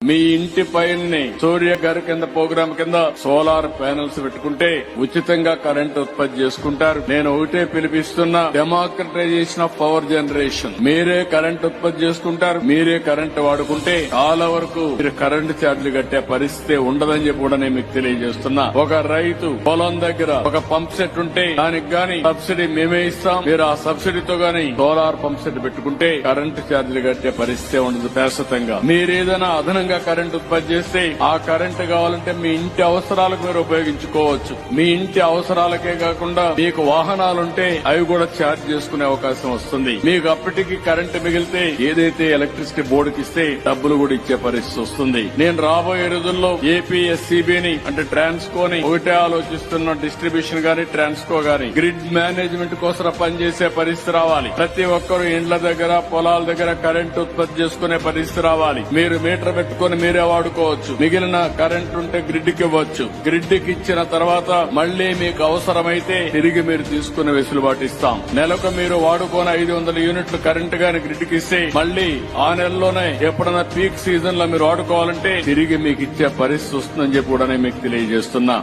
మీ ఇంటి పైన సూర్య గారి కింద ప్రోగ్రామ్ కింద సోలార్ ప్యానెల్స్ పెట్టుకుంటే ఉచితంగా కరెంట్ ఉత్పత్తి చేసుకుంటారు. నేను ఒకటే పిలిపిస్తున్నా, డెమోక్రటైజేషన్ ఆఫ్ పవర్ జనరేషన్. మీరే కరెంట్ ఉత్పత్తి చేసుకుంటారు, మీరే కరెంట్ వాడుకుంటే చాలా వరకు మీరు కరెంట్ ఛార్జీలు కట్టే పరిస్థితి ఉండదని చెప్పి కూడా నేను మీకు తెలియజేస్తున్నా. ఒక రైతు పొలం దగ్గర ఒక పంప్ సెట్ ఉంటే దానికి గాని సబ్సిడీ మేమే ఇస్తాం. మీరు ఆ సబ్సిడీతో గాని సోలార్ పంప్ సెట్ పెట్టుకుంటే కరెంట్ ఛార్జీలు కట్టే పరిస్థితి ఉండదు. శాశ్వతంగా మీరేదైనా అదనంగా కరెంట్ ఉత్పత్తి చేస్తే ఆ కరెంట్ కావాలంటే మీ ఇంటి అవసరాలకు మీరు ఉపయోగించుకోవచ్చు. మీ ఇంటి అవసరాలకే కాకుండా మీకు వాహనాలుంటే అవి కూడా ఛార్జ్ చేసుకునే అవకాశం వస్తుంది. మీకు అప్పటికి కరెంట్ మిగిలితే ఏదైతే ఎలక్ట్రిసిటీ బోర్డుకి ఇస్తే డబ్బులు కూడా ఇచ్చే పరిస్థితి వస్తుంది. నేను రాబోయే రోజుల్లో ఏపీఎస్సీబీని అంటే ట్రాన్స్కోని ఒకటే ఆలోచిస్తున్న, డిస్ట్రిబ్యూషన్ గాని ట్రాన్స్కో గాని గ్రిడ్ మేనేజ్మెంట్ కోసం పనిచేసే పరిస్థితి రావాలి. ప్రతి ఒక్కరూ ఇండ్ల దగ్గర పొలాల దగ్గర కరెంట్ ఉత్పత్తి చేసుకునే పరిస్థితి రావాలి. మీరు మీటర్ పెట్టుకుని మీరే వాడుకోవచ్చు. మిగిలిన కరెంట్ ఉంటే గ్రిడ్ కి ఇవ్వచ్చు. గ్రిడ్ కి ఇచ్చిన తర్వాత మళ్లీ మీకు అవసరమైతే తిరిగి మీరు తీసుకునే వెసులుబాటు ఇస్తాం. నెలకు మీరు వాడుకోని 500 యూనిట్లు కరెంట్ గాని గ్రిడ్ కి ఇస్తే మళ్లీ ఆ నెలలోనే ఎప్పుడైనా పీక్ సీజన్ లో మీరు వాడుకోవాలంటే తిరిగి మీకు ఇచ్చే పరిస్థితి వస్తుందని చెప్పి కూడా నేను మీకు తెలియజేస్తున్నా.